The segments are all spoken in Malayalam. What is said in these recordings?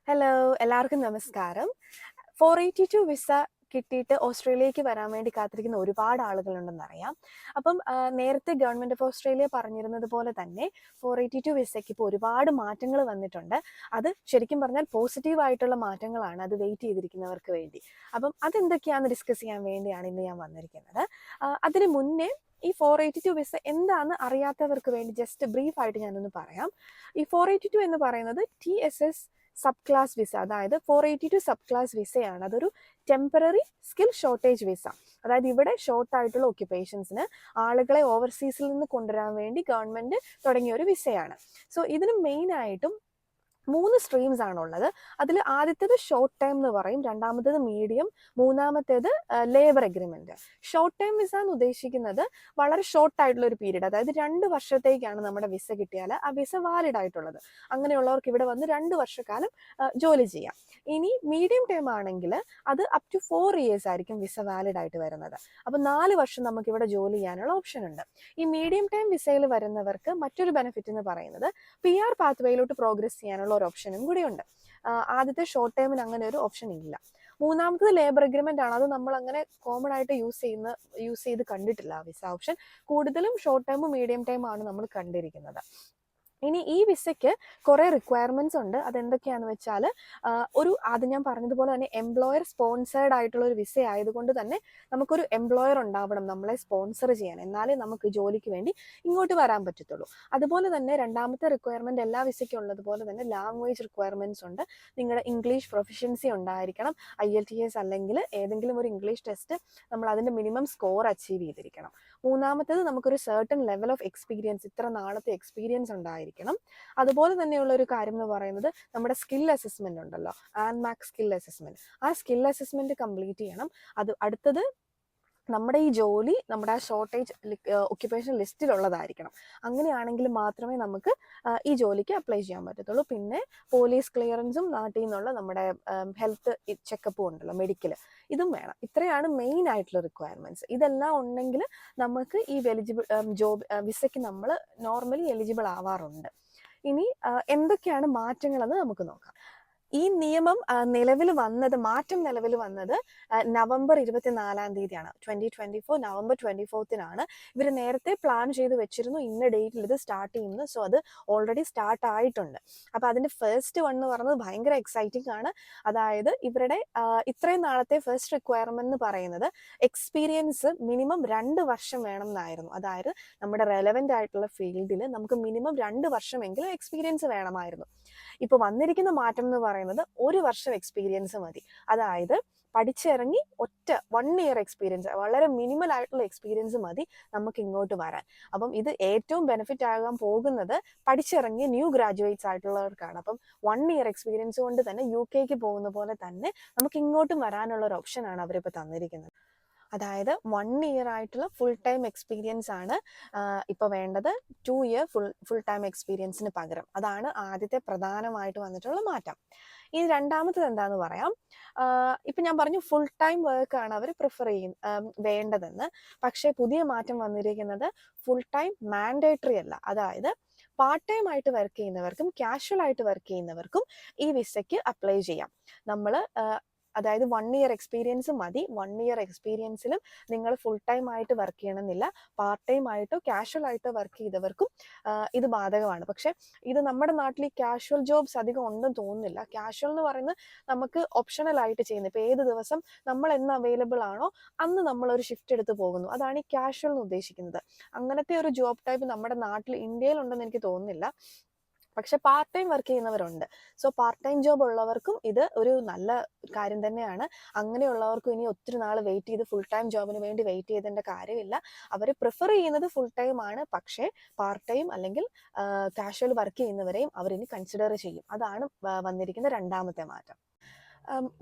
ഹലോ, എല്ലാവർക്കും നമസ്കാരം. 482 വിസ കിട്ടിയിട്ട് ഓസ്ട്രേലിയക്ക് വരാൻ വേണ്ടി കാത്തിരിക്കുന്ന ഒരുപാട് ആളുകളുണ്ടെന്നറിയാം. അപ്പം നേരത്തെ ഗവൺമെന്റ് ഓഫ് ഓസ്ട്രേലിയ പറഞ്ഞിരുന്നത് പോലെ തന്നെ 482 വിസയ്ക്ക് ഇപ്പോൾ ഒരുപാട് മാറ്റങ്ങൾ വന്നിട്ടുണ്ട്. അത് ശരിക്കും പറഞ്ഞാൽ പോസിറ്റീവ് ആയിട്ടുള്ള മാറ്റങ്ങളാണ്, അത് വെയിറ്റ് ചെയ്തിരിക്കുന്നവർക്ക് വേണ്ടി. അപ്പം അതെന്തൊക്കെയാണെന്ന് ഡിസ്കസ് ചെയ്യാൻ വേണ്ടിയാണ് ഇന്ന് ഞാൻ വന്നിരിക്കുന്നത്. അതിന് മുന്നേ ഈ 482 വിസ എന്താണെന്ന് അറിയാത്തവർക്ക് വേണ്ടി ജസ്റ്റ് ബ്രീഫായിട്ട് ഞാനൊന്ന് പറയാം. ഈ 482 എന്ന് പറയുന്നത് TSS സബ് ക്ലാസ് വിസ, അതായത് 482 സബ് ക്ലാസ് വിസയാണ്. അതൊരു ടെമ്പററി സ്കിൽ ഷോർട്ടേജ് വിസ. അതായത് ഇവിടെ ഷോർട്ട് ആയിട്ടുള്ള ഒക്യുപ്പേഷൻസിന് ആളുകളെ ഓവർസീസിൽ നിന്ന് കൊണ്ടുവരാൻ വേണ്ടി ഗവൺമെന്റ് തുടങ്ങിയ ഒരു വിസയാണ്. സോ ഇതിന് മെയിൻ ആയിട്ടും 3 സ്ട്രീംസ് ആണുള്ളത്. അതിൽ ആദ്യത്തേത് ഷോർട്ട് ടൈം എന്ന് പറയും, രണ്ടാമത്തേത് മീഡിയം, മൂന്നാമത്തേത് labour agreement. Short time visa എന്ന് ഉദ്ദേശിക്കുന്നത് വളരെ ഷോർട്ട് ആയിട്ടുള്ള ഒരു പീരീഡ്, അതായത് 2 വർഷത്തേക്കാണ് നമ്മുടെ വിസ കിട്ടിയാൽ ആ വിസ വാലിഡ് ആയിട്ടുള്ളത്. അങ്ങനെയുള്ളവർക്ക് ഇവിടെ വന്ന് 2 വർഷക്കാലം ജോലി ചെയ്യാം. ഇനി മീഡിയം ടൈം ആണെങ്കിൽ അത് അപ് ടു 4 ഇയേഴ്സ് ആയിരിക്കും വിസ വാലിഡ് ആയിട്ട് വരുന്നത്. അപ്പോൾ 4 വർഷം നമുക്ക് ഇവിടെ ജോലി ചെയ്യാനുള്ള ഓപ്ഷൻ ഉണ്ട്. ഈ മീഡിയം ടൈം വിസയിൽ വരുന്നവർക്ക് മറ്റൊരു ബെനിഫിറ്റ് എന്ന് പറയുന്നത് PR പാത്വേയിലോട്ട് പ്രോഗ്രസ് ചെയ്യാനുള്ള ഒരു ഓപ്ഷനും കൂടിയുണ്ട്. ആദ്യത്തെ ഷോർട്ട് ടൈമിന് അങ്ങനെ ഒരു ഓപ്ഷൻ ഇല്ല. മൂന്നാമത്തത് ലേബർ അഗ്രിമെന്റ് ആണ്. അത് നമ്മൾ അങ്ങനെ കോമൺ ആയിട്ട് യൂസ് ചെയ്ത് കണ്ടിട്ടില്ല ആ വിസ ഓപ്ഷൻ. കൂടുതലും ഷോർട്ട് ടൈമും മീഡിയം ടൈമും ആണ് നമ്മൾ കണ്ടിരിക്കുന്നത്. ഇനി ഈ വിസയ്ക്ക് കുറേ റിക്വയർമെന്റ്സ് ഉണ്ട്. അതെന്തൊക്കെയാന്ന് വെച്ചാൽ ആദ്യം ഞാൻ പറഞ്ഞതുപോലെ തന്നെ എംപ്ലോയർ സ്പോൺസേർഡ് ആയിട്ടുള്ള ഒരു വിസ ആയതുകൊണ്ട് തന്നെ നമുക്കൊരു എംപ്ലോയർ ഉണ്ടാവണം നമ്മളെ സ്പോൺസർ ചെയ്യാൻ, എന്നാലേ നമുക്ക് ജോലിക്ക് വേണ്ടി ഇങ്ങോട്ട് വരാൻ പറ്റത്തുള്ളൂ. അതുപോലെ തന്നെ രണ്ടാമത്തെ റിക്വയർമെന്റ് എല്ലാ വിസയ്ക്കും ഉള്ളതുപോലെ തന്നെ ലാംഗ്വേജ് റിക്വയർമെന്റ്സ് ഉണ്ട്. നിങ്ങളുടെ ഇംഗ്ലീഷ് പ്രൊഫഷ്യൻസി ഉണ്ടായിരിക്കണം. IELTS അല്ലെങ്കിൽ ഏതെങ്കിലും ഒരു ഇംഗ്ലീഷ് ടെസ്റ്റ് നമ്മൾ അതിന്റെ മിനിമം സ്കോർ അച്ചീവ് ചെയ്തിരിക്കണം. മൂന്നാമത്തേത് നമുക്കൊരു സർട്ടൺ ലെവൽ ഓഫ് എക്സ്പീരിയൻസ്, ഇത്ര നാളത്തെ എക്സ്പീരിയൻസ് ഉണ്ടായിരിക്കണം. അതുപോലെ തന്നെയുള്ള ഒരു കാര്യം എന്ന് പറയുന്നത് നമ്മുടെ സ്കിൽ അസസ്മെന്റ് ഉണ്ടല്ലോ, ANMAC സ്കിൽ അസസ്മെന്റ്. ആ സ്കിൽ അസസ്മെന്റ് കംപ്ലീറ്റ് ചെയ്യണം. അടുത്തത് നമ്മുടെ ഈ ജോലി നമ്മുടെ ആ ഷോർട്ടേജ് ഒക്യുപ്പേഷൻ ലിസ്റ്റിലുള്ളതായിരിക്കണം. അങ്ങനെയാണെങ്കിൽ മാത്രമേ നമുക്ക് ഈ ജോലിക്ക് അപ്ലൈ ചെയ്യാൻ പറ്റത്തുള്ളൂ. പിന്നെ പോലീസ് ക്ലിയറൻസും നാട്ടിൽ നിന്നുള്ള നമ്മുടെ ഹെൽത്ത് ചെക്കപ്പും ഉണ്ടല്ലോ, മെഡിക്കൽ, ഇതും വേണം. ഇത്രയാണ് മെയിൻ ആയിട്ടുള്ള റിക്വയർമെന്റ്സ്. ഇതെല്ലാം ഉണ്ടെങ്കിൽ നമുക്ക് ഈ ജോബ് വിസയ്ക്ക് നമ്മൾ നോർമലി എലിജിബിൾ ആവാറുണ്ട്. ഇനി എന്തൊക്കെയാണ് മാറ്റങ്ങളെന്ന് നമുക്ക് നോക്കാം. ഈ നിയമം മാറ്റം നിലവിൽ വന്നത് നവംബർ 24-ാം തീയതിയാണ്. 2024 നവംബർ 24-ാണ്. ഇവർ നേരത്തെ പ്ലാൻ ചെയ്ത് വെച്ചിരുന്നു ഇന്ന ഡേറ്റിൽ ഇത് സ്റ്റാർട്ട് ചെയ്യുന്നു. സോ അത് ഓൾറെഡി സ്റ്റാർട്ട് ആയിട്ടുണ്ട്. അപ്പൊ അതിന്റെ ഫസ്റ്റ് വൺ എന്ന് പറയുന്നത് ഭയങ്കര എക്സൈറ്റിംഗ് ആണ്. അതായത് ഇവരുടെ ഇത്രയും നാളത്തെ ഫസ്റ്റ് റിക്വയർമെന്റ് എന്ന് പറയുന്നത് എക്സ്പീരിയൻസ് മിനിമം 2 വർഷം വേണം എന്നായിരുന്നു. അതായത് നമ്മുടെ റെലവെന്റ് ആയിട്ടുള്ള ഫീൽഡിൽ നമുക്ക് മിനിമം 2 വർഷമെങ്കിലും എക്സ്പീരിയൻസ് വേണമായിരുന്നു. ഇപ്പൊ വന്നിരിക്കുന്ന മാറ്റം എന്ന് പറയുന്നത് 1 വർഷം എക്സ്പീരിയൻസ് മതി. അതായത് പഠിച്ചിറങ്ങി 1 ഇയർ എക്സ്പീരിയൻസ്, വളരെ മിനിമൽ ആയിട്ടുള്ള എക്സ്പീരിയൻസ് മതി നമുക്ക് ഇങ്ങോട്ട് വരാൻ. അപ്പം ഇത് ഏറ്റവും ബെനിഫിറ്റ് ആകാൻ പോകുന്നത് പഠിച്ചിറങ്ങിയ ന്യൂ ഗ്രാജുവേറ്റ്സ് ആയിട്ടുള്ളവർക്കാണ്. അപ്പം 1 ഇയർ എക്സ്പീരിയൻസ് കൊണ്ട് തന്നെ UK പോകുന്ന പോലെ തന്നെ നമുക്ക് ഇങ്ങോട്ടും വരാനുള്ള ഒരു ഓപ്ഷനാണ് അവരിപ്പോൾ തന്നിരിക്കുന്നത്. അതായത് 1 ഇയർ ആയിട്ടുള്ള ഫുൾ ടൈം എക്സ്പീരിയൻസ് ആണ് ഇപ്പൊ വേണ്ടത്, 2 ഇയർ ഫുൾ ടൈം എക്സ്പീരിയൻസിന് പകരം. അതാണ് ആദ്യത്തെ പ്രധാനമായിട്ട് വന്നിട്ടുള്ള മാറ്റം. ഇനി രണ്ടാമത്തത് എന്താന്ന് പറയാം. ഇപ്പൊ ഞാൻ പറഞ്ഞു ഫുൾ ടൈം വർക്ക് ആണ് അവർ പ്രിഫർ വേണ്ടതെന്ന്. പക്ഷെ പുതിയ മാറ്റം വന്നിരിക്കുന്നത് ഫുൾ ടൈം മാൻഡേറ്ററി അല്ല. അതായത് പാർട്ട് ടൈം ആയിട്ട് വർക്ക് ചെയ്യുന്നവർക്കും കാഷ്വൽ ആയിട്ട് വർക്ക് ചെയ്യുന്നവർക്കും ഈ വിസയ്ക്ക് അപ്ലൈ ചെയ്യാം. അതായത് 1 ഇയർ എക്സ്പീരിയൻസ് മതി. 1 ഇയർ എക്സ്പീരിയൻസിലും നിങ്ങൾ ഫുൾ ടൈം ആയിട്ട് വർക്ക് ചെയ്യണമെന്നില്ല. പാർട്ട് ടൈം ആയിട്ടോ കാഷ്വൽ ആയിട്ടോ വർക്ക് ചെയ്തവർക്കും ഇത് ബാധകമാണ്. പക്ഷെ ഇത് നമ്മുടെ നാട്ടിൽ ഈ കാഷ്വൽ ജോബ്സ് അധികം ഉണ്ടെന്ന് തോന്നുന്നില്ല. കാഷ്വൽ എന്ന് പറയുന്നത് നമുക്ക് ഓപ്ഷണൽ ആയിട്ട് ചെയ്യുന്നത്. ഇപ്പൊ ഏത് ദിവസം നമ്മൾ എന്ന് അവൈലബിൾ ആണോ അന്ന് നമ്മൾ ഒരു ഷിഫ്റ്റ് എടുത്ത് പോകുന്നു. അതാണ് ഈ കാഷ്വൽ എന്ന് ഉദ്ദേശിക്കുന്നത്. അങ്ങനത്തെ ഒരു ജോബ് ടൈപ്പ് നമ്മുടെ നാട്ടിൽ ഇന്ത്യയിൽ ഉണ്ടെന്ന് എനിക്ക് തോന്നുന്നില്ല. പക്ഷെ പാർട്ട് ടൈം വർക്ക് ചെയ്യുന്നവരുണ്ട്. സോ പാർട്ട് ടൈം ജോബ് ഉള്ളവർക്കും ഇത് ഒരു നല്ല കാര്യം തന്നെയാണ്. അങ്ങനെയുള്ളവർക്കും ഇനി ഒത്തിരി നാൾ വെയിറ്റ് ചെയ്ത് ഫുൾ ടൈം ജോബിന് വേണ്ടി വെയിറ്റ് ചെയ്തേണ്ട കാര്യമില്ല. അവർ പ്രിഫർ ചെയ്യുന്നത് ഫുൾ ടൈം ആണ്. പക്ഷേ പാർട്ട് ടൈം അല്ലെങ്കിൽ കാഷ്വൽ വർക്ക് ചെയ്യുന്നവരെയും അവരിനി കൺസിഡർ ചെയ്യും. അതാണ് വന്നിരിക്കുന്ന രണ്ടാമത്തെ മാറ്റം.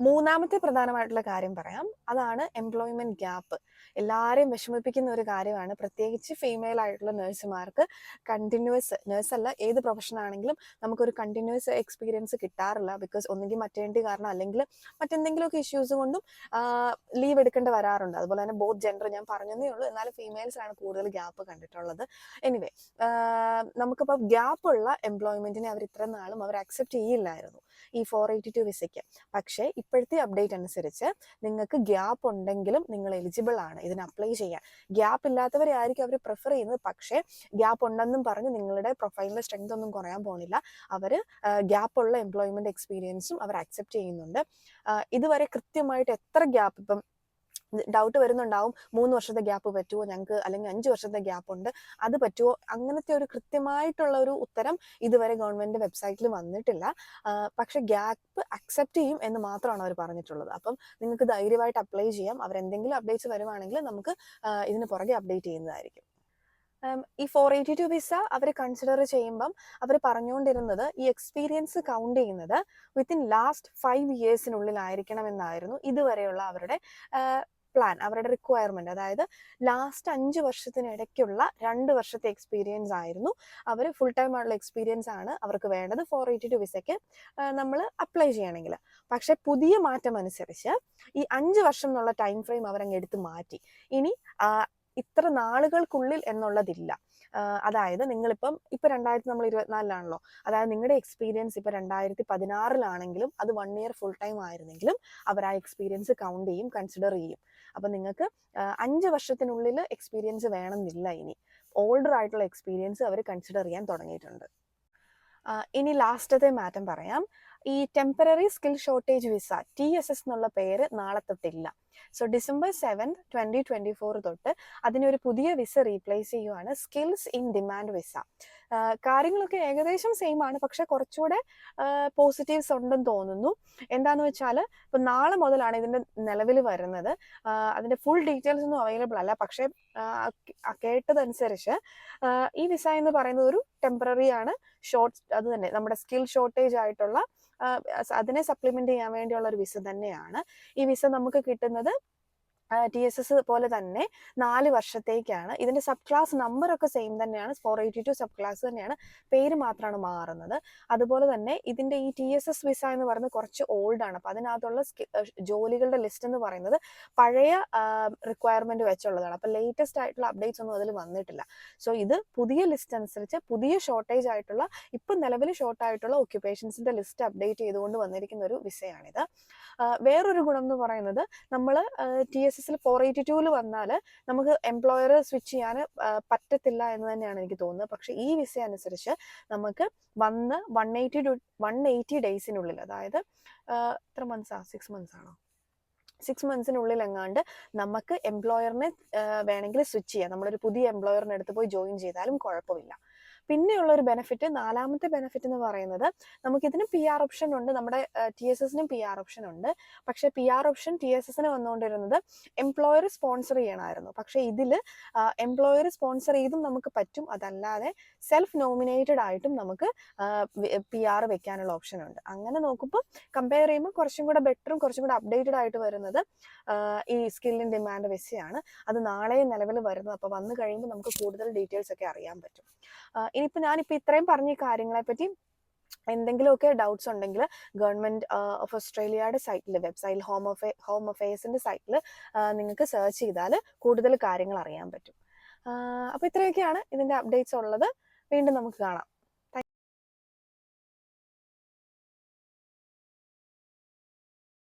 മൂന്നാമത്തെ പ്രധാനമായിട്ടുള്ള കാര്യം പറയാം. അതാണ് എംപ്ലോയ്മെന്റ് ഗ്യാപ്പ്. എല്ലാവരെയും വിഷമിപ്പിക്കുന്ന ഒരു കാര്യമാണ്. പ്രത്യേകിച്ച് ഫീമെയിൽ ആയിട്ടുള്ള നഴ്സുമാർക്ക് കണ്ടിന്യൂസ്, നഴ്സല്ല ഏത് പ്രൊഫഷൻ ആണെങ്കിലും നമുക്കൊരു കണ്ടിന്യൂസ് എക്സ്പീരിയൻസ് കിട്ടാറില്ല. ബിക്കോസ് ഒന്നുകിൽ മറ്റേണ്ടി കാരണം അല്ലെങ്കിൽ മറ്റെന്തെങ്കിലുമൊക്കെ ഇഷ്യൂസ് കൊണ്ടും ലീവ് എടുക്കേണ്ടി വരാറുണ്ട്. അതുപോലെ തന്നെ ബോത്ത് ജെൻഡർ ഞാൻ പറഞ്ഞതേ ഉള്ളൂ, എന്നാലും ഫീമെയിൽസിലാണ് കൂടുതൽ ഗ്യാപ്പ് കണ്ടിട്ടുള്ളത്. എനിവേ, നമുക്കിപ്പോൾ ഗ്യാപ്പുള്ള എംപ്ലോയ്മെന്റിനെ അവർ ഇത്ര നാളും അവർ അക്സെപ്റ്റ് ചെയ്യില്ലായിരുന്നു ഈ 482 വിസയ്ക്ക്. പക്ഷേ ഇപ്പോഴത്തെ അപ്ഡേറ്റ് അനുസരിച്ച് നിങ്ങൾക്ക് ഗ്യാപ്പ് ഉണ്ടെങ്കിലും നിങ്ങൾ എലിജിബിൾ ആണ് ഇതിന് അപ്ലൈ ചെയ്യാൻ. ഗ്യാപ്പ് ഇല്ലാത്തവരെ ആയിരിക്കും അവർ പ്രിഫർ ചെയ്യുന്നത്. പക്ഷേ ഗ്യാപ്പ് ഉണ്ടെന്നും പറഞ്ഞ് നിങ്ങളുടെ പ്രൊഫൈലിന്റെ സ്ട്രെങ്ത് ഒന്നും കുറയാൻ പോകുന്നില്ല. അവർ ഗ്യാപ്പ് ഉള്ള എംപ്ലോയ്മെന്റ് എക്സ്പീരിയൻസും അവർ അക്സെപ്റ്റ് ചെയ്യുന്നുണ്ട്. ഇതുവരെ കൃത്യമായിട്ട് എത്ര ഗ്യാപ്പ്, ഇപ്പം ഡൗട്ട് വരുന്നുണ്ടാവും 3 വർഷത്തെ ഗ്യാപ്പ് പറ്റുമോ ഞങ്ങൾക്ക്, അല്ലെങ്കിൽ 5 വർഷത്തെ ഗ്യാപ്പ് ഉണ്ട് അത് പറ്റുമോ, അങ്ങനത്തെ ഒരു കൃത്യമായിട്ടുള്ള ഒരു ഉത്തരം ഇതുവരെ ഗവൺമെന്റ് വെബ്സൈറ്റിൽ വന്നിട്ടില്ല. പക്ഷെ ഗ്യാപ്പ് അക്സെപ്റ്റ് ചെയ്യും എന്ന് മാത്രമാണ് അവർ പറഞ്ഞിട്ടുള്ളത്. അപ്പം നിങ്ങൾക്ക് ധൈര്യമായിട്ട് അപ്ലൈ ചെയ്യാം. അവരെന്തെങ്കിലും അപ്ഡേറ്റ്സ് വരുവാണെങ്കിൽ നമുക്ക് ഇതിന് പുറകെ അപ്ഡേറ്റ് ചെയ്യുന്നതായിരിക്കും. ഈ 482 വിസ അവർ കൺസിഡർ ചെയ്യുമ്പം അവർ പറഞ്ഞുകൊണ്ടിരുന്നത് ഈ എക്സ്പീരിയൻസ് കൗണ്ട് ചെയ്യുന്നത് വിത്തിൻ ലാസ്റ്റ് 5 ഇയേഴ്സിനുള്ളിലായിരിക്കണം എന്നായിരുന്നു ഇതുവരെയുള്ള അവരുടെ പ്ലാൻ, അവരുടെ റിക്വയർമെന്റ്. അതായത് ലാസ്റ്റ് 5 വർഷത്തിനിടയ്ക്കുള്ള 2 വർഷത്തെ എക്സ്പീരിയൻസ് ആയിരുന്നു അവർ, ഫുൾ ടൈം ആയിട്ടുള്ള എക്സ്പീരിയൻസ് ആണ് അവർക്ക് വേണ്ടത് 482 വിസയ്ക്ക് നമ്മൾ അപ്ലൈ ചെയ്യണമെങ്കിൽ. പക്ഷെ പുതിയ മാറ്റം അനുസരിച്ച് ഈ 5 വർഷം എന്നുള്ള ടൈം ഫ്രെയിം അവരങ്ങ് എടുത്ത് മാറ്റി. ഇനി ഇത്ര നാളുകൾക്കുള്ളിൽ എന്നുള്ളതില്ല. അതായത് നിങ്ങളിപ്പം ഇപ്പൊ 2024 അതായത് നിങ്ങളുടെ എക്സ്പീരിയൻസ് ഇപ്പൊ 2016 അത് 1 ഇയർ ഫുൾ ടൈം ആയിരുന്നെങ്കിലും അവർ ആ എക്സ്പീരിയൻസ് കൗണ്ട് ചെയ്യും, കൺസിഡർ ചെയ്യും. അപ്പൊ നിങ്ങൾക്ക് 5 വർഷത്തിനുള്ളിൽ എക്സ്പീരിയൻസ് വേണമെന്നില്ല. ഇനി ഓൾഡർ ആയിട്ടുള്ള എക്സ്പീരിയൻസ് അവർ കൺസിഡർ ചെയ്യാൻ തുടങ്ങിയിട്ടുണ്ട്. ഇനി ലാസ്റ്റത്തെ മാറ്റം പറയാം. ഈ temporary skill shortage visa TSS എന്നുള്ള പേര് നാളെ തൊട്ടില്ല. സോ December 7, 2024 തൊട്ട് അതിനൊരു പുതിയ വിസ റീപ്ലേസ് ചെയ്യുവാണ്, സ്കിൽസ് ഇൻ ഡിമാൻഡ് വിസ. കാര്യങ്ങളൊക്കെ ഏകദേശം സെയിം ആണ്, പക്ഷെ കുറച്ചുകൂടെ പോസിറ്റീവ്സ് ഉണ്ടെന്ന് തോന്നുന്നു. എന്താന്ന് വെച്ചാൽ ഇപ്പൊ നാളെ മുതലാണ് ഇതിന്റെ നിലവിൽ വരുന്നത്. അതിന്റെ ഫുൾ ഡീറ്റെയിൽസ് ഒന്നും അവൈലബിൾ അല്ല. പക്ഷെ കേട്ടതനുസരിച്ച് ഈ വിസ എന്ന് പറയുന്നത് ഒരു ടെമ്പററി ആണ്, അത് തന്നെ നമ്മുടെ സ്കിൽ ഷോർട്ടേജ് ആയിട്ടുള്ള അതിനെ സപ്ലിമെന്റ് ചെയ്യാൻ വേണ്ടിയുള്ള ഒരു വിസ തന്നെയാണ്. ഈ വിസ നമുക്ക് കിട്ടുന്നത് TSS പോലെ തന്നെ 4 വർഷത്തേക്കാണ്. ഇതിന്റെ സബ് ക്ലാസ് നമ്പർ ഒക്കെ സെയിം തന്നെയാണ്, 482 സബ് ക്ലാസ് തന്നെയാണ്, പേര് മാത്രമാണ് മാറുന്നത്. അതുപോലെ തന്നെ ഇതിന്റെ ഈ TSS വിസ എന്ന് പറയുന്നത് കുറച്ച് ഓൾഡ് ആണ്. അപ്പൊ അതിനകത്തുള്ള ജോലികളുടെ ലിസ്റ്റ് എന്ന് പറയുന്നത് പഴയ റിക്വയർമെന്റ് വെച്ചുള്ളതാണ്. അപ്പൊ ലേറ്റസ്റ്റ് ആയിട്ടുള്ള അപ്ഡേറ്റ്സ് ഒന്നും അതിൽ വന്നിട്ടില്ല. സോ ഇത് പുതിയ ലിസ്റ്റ് അനുസരിച്ച് പുതിയ ഷോർട്ടേജ് ആയിട്ടുള്ള, ഇപ്പൊ നിലവിൽ ഷോർട്ട് ആയിട്ടുള്ള ഒക്യുപ്പേഷൻസിന്റെ ലിസ്റ്റ് അപ്ഡേറ്റ് ചെയ്തുകൊണ്ട് വന്നിരിക്കുന്ന ഒരു വിസയാണിത്. വേറൊരു ഗുണം എന്ന് പറയുന്നത് നമ്മൾ TSS 482 വന്നാൽ നമുക്ക് എംപ്ലോയർ സ്വിച്ച് ചെയ്യാൻ പറ്റത്തില്ല എന്ന് തന്നെയാണ് എനിക്ക് തോന്നുന്നത്. പക്ഷെ ഈ വിസ അനുസരിച്ച് നമുക്ക് വന്ന് 180 ഡേയ്സിനുള്ളിൽ, അതായത് എത്ര മന്ത്സാ, 6 മന്ത്സ് ആണോ, 6 മന്ത്സിനുള്ളിൽ എങ്ങാണ്ട് നമുക്ക് എംപ്ലോയറിനെ വേണമെങ്കിൽ സ്വിച്ച് ചെയ്യാം. നമ്മളൊരു പുതിയ എംപ്ലോയറിന് അടുത്ത് പോയി ജോയിൻ ചെയ്താലും കുഴപ്പമില്ല. പിന്നെയുള്ള ഒരു ബെനിഫിറ്റ്, നാലാമത്തെ ബെനിഫിറ്റ് എന്ന് പറയുന്നത് നമുക്കിതിന് PR ഓപ്ഷൻ ഉണ്ട്, നമ്മുടെ TSSനും PR ഓപ്ഷൻ ഉണ്ട്. പക്ഷെ PR ഓപ്ഷൻ TSSന് വന്നുകൊണ്ടിരുന്നത് എംപ്ലോയർ സ്പോൺസർ ചെയ്യണമായിരുന്നു. പക്ഷെ ഇതിൽ എംപ്ലോയർ സ്പോൺസർ ചെയ്തും നമുക്ക് പറ്റും, അതല്ലാതെ സെൽഫ് നോമിനേറ്റഡ് ആയിട്ടും നമുക്ക് PR വെക്കാനുള്ള ഓപ്ഷൻ ഉണ്ട്. അങ്ങനെ നോക്കുമ്പോൾ കമ്പയർ ചെയ്യുമ്പോൾ കുറച്ചും കൂടെ ബെറ്ററും കുറച്ചും കൂടെ അപ്ഡേറ്റഡ് ആയിട്ട് വരുന്നത് ഈ സ്കിൽ ഇൻ ഡിമാൻഡ് വിസയാണ്. അത് നാളെ നിലവിൽ വരുന്നത്. അപ്പോൾ വന്നു കഴിയുമ്പോൾ നമുക്ക് കൂടുതൽ ഡീറ്റെയിൽസ് ഒക്കെ അറിയാൻ പറ്റും. ഇനിയിപ്പോൾ ഞാനിപ്പോൾ ഇത്രയും പറഞ്ഞ കാര്യങ്ങളെ പറ്റി എന്തെങ്കിലുമൊക്കെ ഡൗട്ട്സ് ഉണ്ടെങ്കിൽ ഗവൺമെന്റ് ഓഫ് ഓസ്ട്രേലിയയുടെ സൈറ്റിൽ, വെബ്സൈറ്റിൽ, ഹോം അഫയേഴ്സിന്റെ സൈറ്റിൽ നിങ്ങൾക്ക് സെർച്ച് ചെയ്താൽ കൂടുതൽ കാര്യങ്ങൾ അറിയാൻ പറ്റും. അപ്പോൾ ഇത്രയൊക്കെയാണ് ഇതിന്റെ അപ്ഡേറ്റ്സ് ഉള്ളത്. വീണ്ടും നമുക്ക് കാണാം.